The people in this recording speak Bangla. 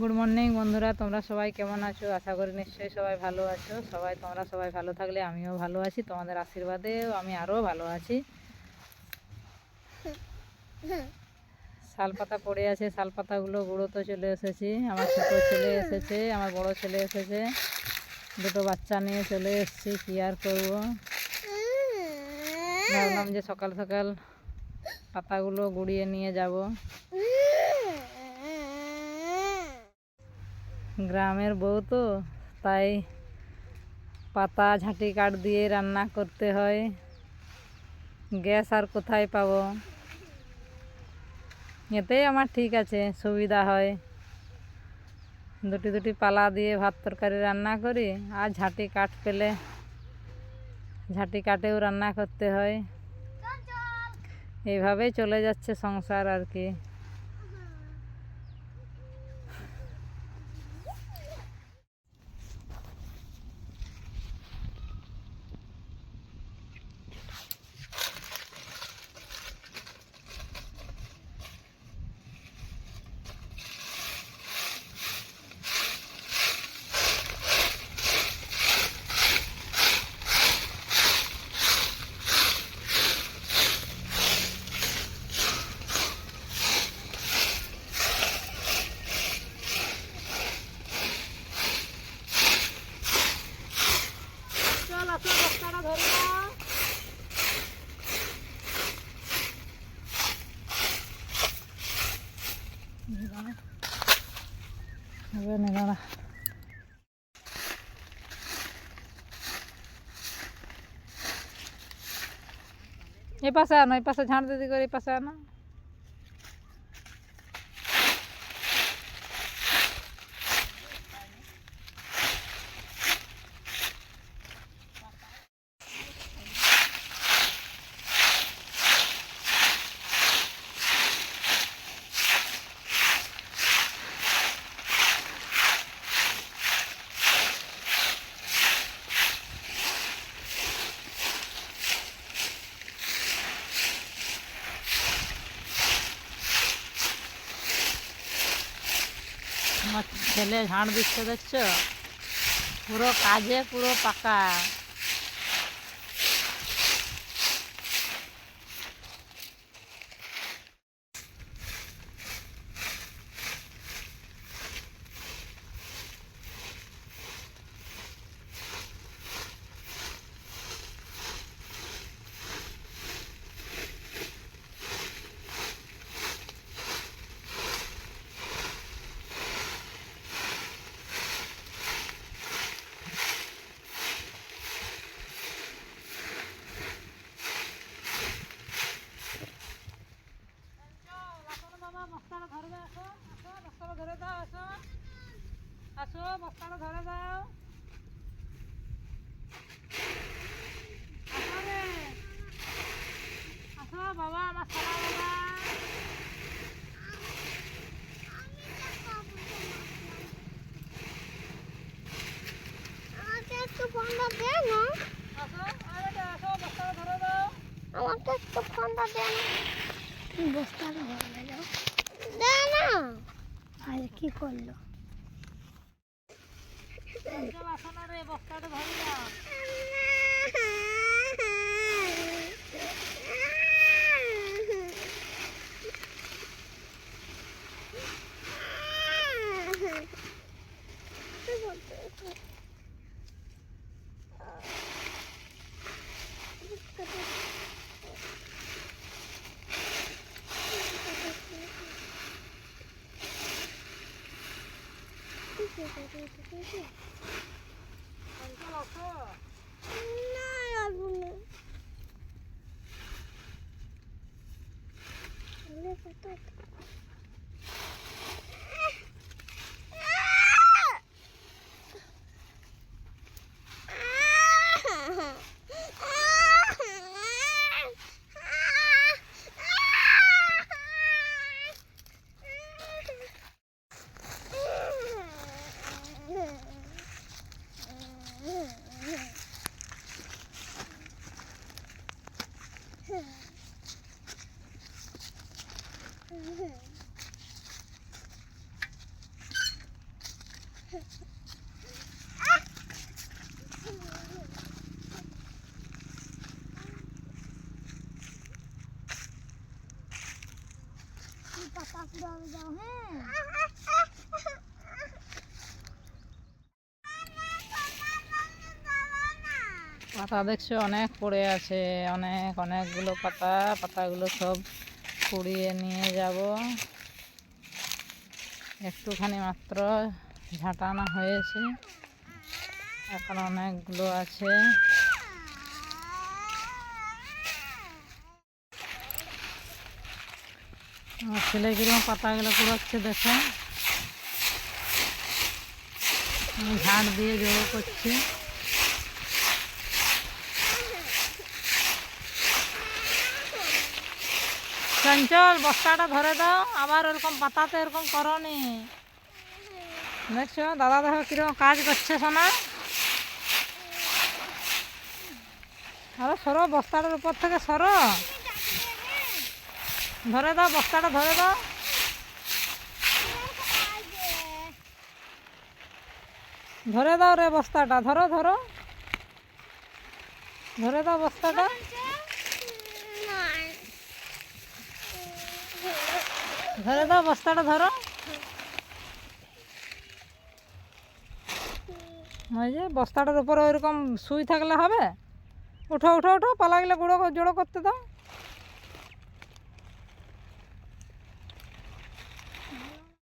গুড মর্নিং বন্ধুরা, তোমরা সবাই কেমন আছো? আশা করি নিশ্চয়ই সবাই ভালো আছো। তোমরা সবাই ভালো থাকলে আমিও ভালো আছি, তোমাদের আশীর্বাদেও আমি আরও ভালো আছি। শালপাতা পড়ে আছে, শালপাতাগুলো গুঁড়োতে চলে এসেছি। আমার ছোট ছেলে এসেছে, আমার বড় ছেলে এসেছে, দুটো বাচ্চা নিয়ে চলে এসেছি। কি আর করবো, ভাবলাম যে সকাল সকাল পাতাগুলো গুঁড়িয়ে নিয়ে যাব। গ্রামের বউ তো, তাই পাতা ঝাঁটি কাঠ দিয়ে রান্না করতে হয়। গ্যাস আর কোথায় পাবো? এতেই আমার ঠিক আছে, সুবিধা হয়। দুটি পালা দিয়ে ভাত তরকারি রান্না করি, আর ঝাঁটি কাঠ পেলে ঝাঁটি কাঠেও রান্না করতে হয়। এইভাবেই চলে যাচ্ছে সংসার আর কি। বস্তাটা ধরে নাও। এই পাশে আনো, এই পাশে ঝাঁট দিদি করে এই পাশে আনো। আমার ছেলে ঝাঁট দিচ্ছে, দেখছো? পুরো কাজে পুরো পাকা। বস্তাটা ধরে দাও, বস্তাটা ধরে দাও, আসো বস্তাটা ধরে দাও। আসো বাবা, আমার সোনা বাবা। আমাকে একটু ফোনটা দে না। আসো, আসো বস্তাটা ধরে দাও। আমাকে একটু ফোনটা দে না। বস্তাটা ধরে দাও, দে না। আরে কি করলো? আসো না রে, বস্তাটা ধরে দাও। Hmm. দাও দাও হ্যাঁ পাতা দেখছো অনেক পড়ে আছে, অনেকগুলো পাতা। পাতাগুলো সব কুড়িয়ে নিয়ে যাব। একটুখানি মাত্র ঝাঁটানো হয়েছে, এখন অনেকগুলো আছে। আমার ছেলে কিরকম পাতাগুলো কুড়াচ্ছে দেখো, আমি ঝাঁট দিয়ে জড়ো করছি। চঞ্চল, বস্তাটা ধরে দাও, আবার ওরকম পাতাতে এরকম করনি। দেখছো দাদা দেখো কিরকম কাজ করছে সোনা। আরে সরো, বস্তাটার উপর থেকে সরো, ধরে দাও, বস্তাটা ধরে দাও। ধরে দাও রে বস্তাটা, ধরো ধরো, ধরে দাও বস্তাটা। ধরে দাও বস্তাটা, ধরো। ওই যে বস্তাটার উপরে ওইরকম শুই থাকলে হবে। উঠো উঠো উঠো, পালাগুলো জড়ো করতে দাও।